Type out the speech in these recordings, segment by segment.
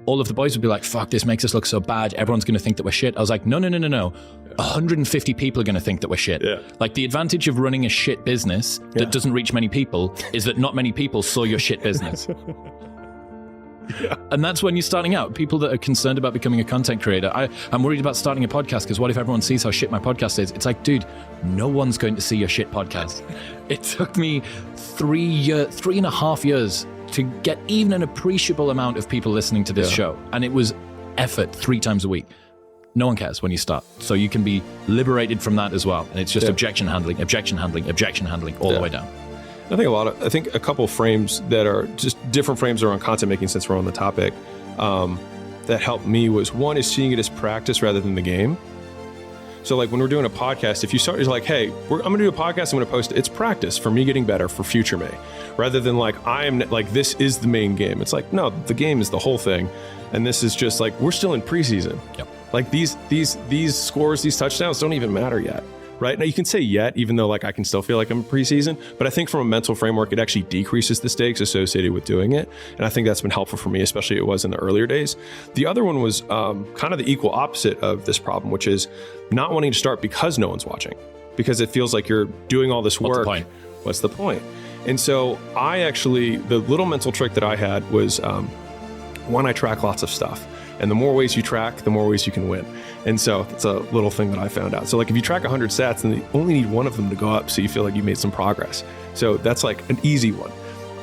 all of the boys would be like, fuck, this makes us look so bad. Everyone's going to think that we're shit. I was like, no. 150 people are going to think that we're shit. Yeah. Like the advantage of running a shit business that doesn't reach many people is that not many people saw your shit business. Yeah. And that's when you're starting out. People that are concerned about becoming a content creator. I'm worried about starting a podcast because what if everyone sees how shit my podcast is? It's like, dude, no one's going to see your shit podcast. It took me 3.5 years to get even an appreciable amount of people listening to this show. And it was effort 3 times a week. No one cares when you start. So you can be liberated from that as well. And it's just objection handling all the way down. I think a couple frames that are just different frames around content making, since we're on the topic, that helped me was, one is seeing it as practice rather than the game. So like when we're doing a podcast, if you start, you're like, hey, I'm going to do a podcast, I'm going to post it. It's practice for me getting better for future me, rather than like, this is the main game. It's like, no, the game is the whole thing. And this is just like, we're still in preseason. Yep. Like these scores, these touchdowns don't even matter yet. Right? Now you can say yet, even though like I can still feel like I'm preseason, but I think from a mental framework, it actually decreases the stakes associated with doing it. And I think that's been helpful for me, especially it was in the earlier days. The other one was kind of the equal opposite of this problem, which is not wanting to start because no one's watching, because it feels like you're doing all this work. What's the point? And so the little mental trick that I had was, one, I track lots of stuff. And the more ways you track, the more ways you can win. And so that's a little thing that I found out. So like if you track 100 stats, then you only need one of them to go up so you feel like you made some progress. So that's like an easy one.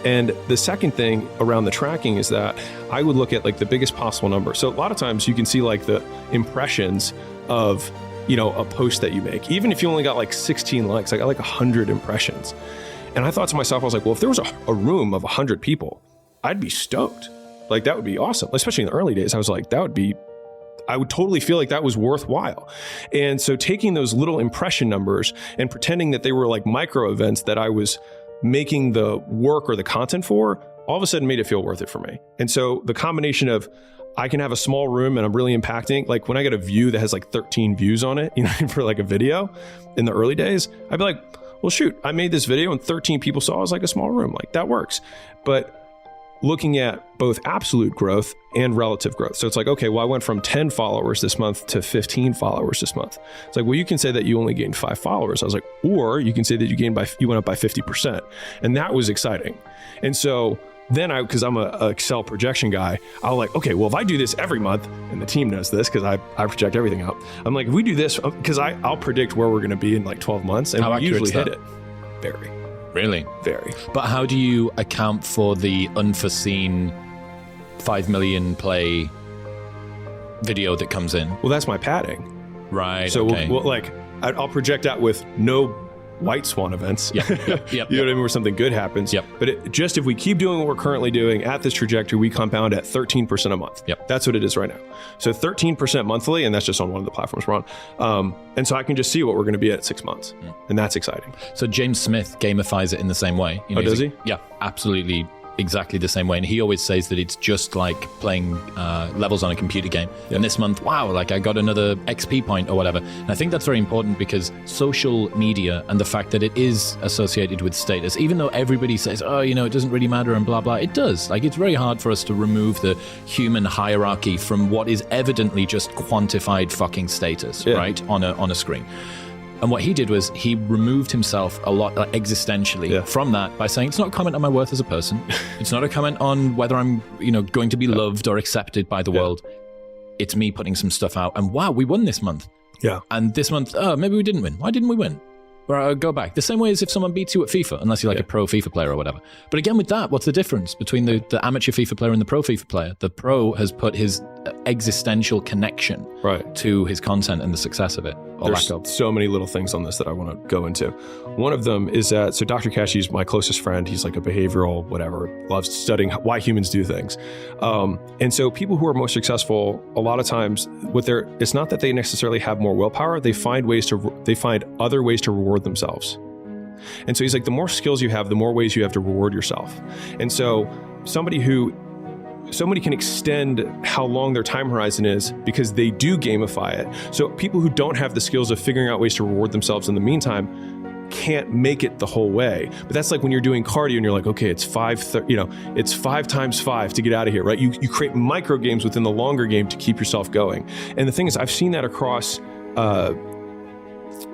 And the second thing around the tracking is that I would look at like the biggest possible number. So a lot of times you can see like the impressions of, a post that you make. Even if you only got like 16 likes, I got like 100 impressions. And I thought to myself, I was like, well, if there was a room of 100 people, I'd be stoked. Like that would be awesome. Especially in the early days, I was like, I would totally feel like that was worthwhile. And so taking those little impression numbers and pretending that they were like micro events that I was making the work or the content for, all of a sudden made it feel worth it for me. And so the combination of I can have a small room and I'm really impacting, like when I get a view that has like 13 views on it, for like a video in the early days, I'd be like, well, shoot, I made this video and 13 people saw it. It's like a small room, like that works. But looking at both absolute growth and relative growth. So it's like, okay, well, I went from 10 followers this month to 15 followers this month. It's like, well, you can say that you only gained 5 followers. I was like, or you can say that you went up by 50%. And that was exciting. And so then because I'm a Excel projection guy, I was like, okay, well, if I do this every month, and the team knows this because I project everything out. I'm like, if we do this, because I'll predict where we're going to be in like 12 months. And we usually hit it. Very. Really? Very. But how do you account for the unforeseen 5 million play video that comes in? Well, that's my padding. Right. So okay. I'll project out with no white swan events. Yep. You know what I mean? Where something good happens. Yep. But if we keep doing what we're currently doing at this trajectory, we compound at 13% a month. Yep. That's what it is right now. So 13% monthly, and that's just on one of the platforms we're on. And so I can just see what we're going to be at 6 months. And that's exciting. So James Smith gamifies it in the same way. Does he? Yeah, absolutely. Exactly the same way. And he always says that it's just like playing levels on a computer game. Yep. And this month, wow, like I got another XP point or whatever. And I think that's very important because social media and the fact that it is associated with status, even though everybody says, oh, it doesn't really matter and blah, blah, it does. Like it's very hard for us to remove the human hierarchy from what is evidently just quantified fucking status, right? On a screen. And what he did was he removed himself a lot existentially from that by saying, it's not a comment on my worth as a person. It's not a comment on whether I'm, going to be loved or accepted by the world. It's me putting some stuff out. And wow, we won this month. Yeah. And this month, maybe we didn't win. Why didn't we win? Or I'll go back. The same way as if someone beats you at FIFA, unless you're like a pro FIFA player or whatever. But again, with that, what's the difference between the amateur FIFA player and the pro FIFA player? The pro has put his existential connection to his content and the success of it. There's so many little things on this that I want to go into. One of them is that, so Dr. Kashey is my closest friend. He's like a behavioral, whatever, loves studying why humans do things. And so people who are most successful, a lot of times, it's not that they necessarily have more willpower. They find other ways to reward themselves. And so he's like, the more skills you have, the more ways you have to reward yourself. And so somebody can extend how long their time horizon is because they do gamify it. So people who don't have the skills of figuring out ways to reward themselves in the meantime, can't make it the whole way. But that's like when you're doing cardio and you're like, okay, it's 5 times 5 to get out of here, right? You create micro games within the longer game to keep yourself going. And the thing is, I've seen that across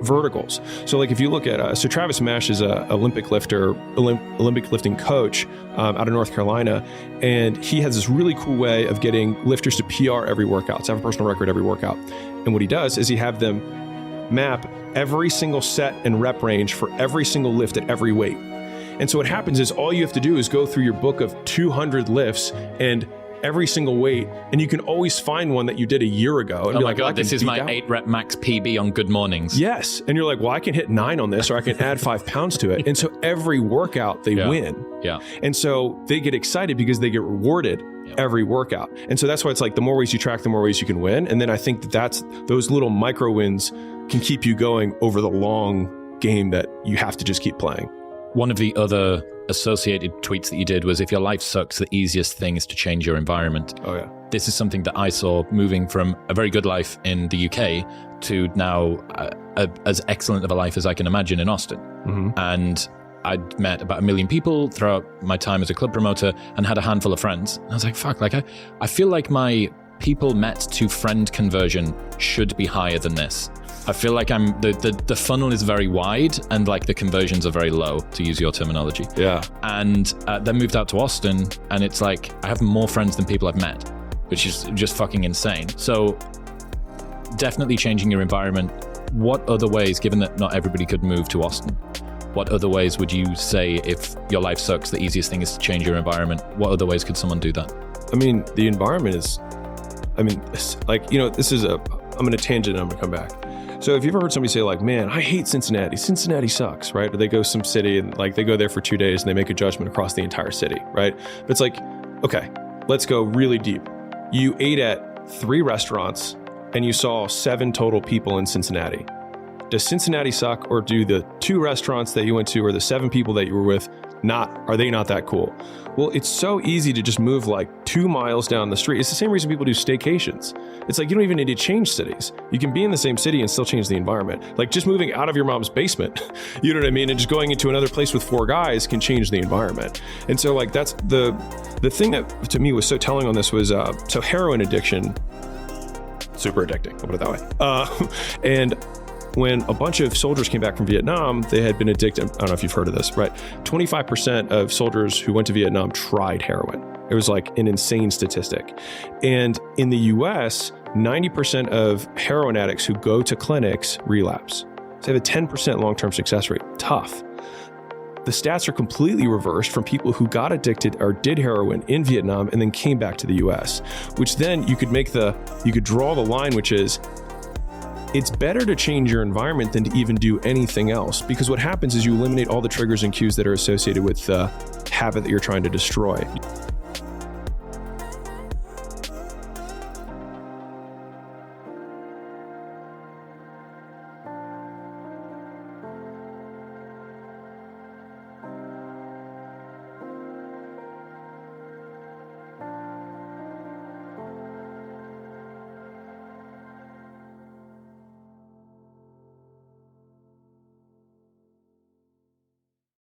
verticals. So like if you look at, so Travis Mash is a Olympic lifting coach out of North Carolina. And he has this really cool way of getting lifters to PR every workout, to have a personal record every workout. And what he does is he have them map every single set and rep range for every single lift at every weight. And so what happens is all you have to do is go through your book of 200 lifts and every single weight, and you can always find one that you did a year ago. And oh my God, this is my 8 rep max PB on good mornings. Yes. And you're like, well, I can hit 9 on this, or I can add 5 pounds to it. And so every workout they win. Yeah. And so they get excited because they get rewarded every workout. And so that's why it's like the more ways you track, the more ways you can win. And then I think that's those little micro wins can keep you going over the long game that you have to just keep playing. One of the other associated tweets that you did was, if your life sucks, the easiest thing is to change your environment. Oh yeah. This is something that I saw moving from a very good life in the UK to now as excellent of a life as I can imagine in Austin. Mm-hmm. And I'd met about 1 million people throughout my time as a club promoter and had a handful of friends. And I was like, fuck, like I feel like my people met to friend conversion should be higher than this. I feel like the funnel is very wide and like the conversions are very low, to use your terminology. Yeah. And then moved out to Austin, and it's like I have more friends than people I've met, which is just fucking insane. So definitely changing your environment. What other ways, given that not everybody could move to Austin, what other ways would you say, if your life sucks, the easiest thing is to change your environment? What other ways could someone do that? I mean, the environment is, like, this is I'm going to tangent and I'm going to come back. So if you've ever heard somebody say like, man, I hate Cincinnati. Cincinnati sucks, right? Or they go some city and like they go there for 2 days and they make a judgment across the entire city, right? But it's like, okay, let's go really deep. You ate at 3 restaurants and you saw 7 total people in Cincinnati. Does Cincinnati suck, or do the 2 restaurants that you went to or the 7 people that you were with are they not that cool? Well, it's so easy to just move like 2 miles down the street. It's the same reason people do staycations. It's like you don't even need to change cities. You can be in the same city and still change the environment. Like just moving out of your mom's basement, you know what I mean? And just going into another place with 4 guys can change the environment. And so like that's the thing that to me was so telling on this was, so heroin addiction, super addicting, I'll put it that way. And when a bunch of soldiers came back from Vietnam, they had been addicted. I don't know if you've heard of this, right? 25% of soldiers who went to Vietnam tried heroin. It was like an insane statistic. And in the US, 90% of heroin addicts who go to clinics relapse. So they have a 10% long-term success rate. Tough. The stats are completely reversed from people who got addicted or did heroin in Vietnam and then came back to the US, which then you could draw the line, which is, it's better to change your environment than to even do anything else, because what happens is you eliminate all the triggers and cues that are associated with the habit that you're trying to destroy.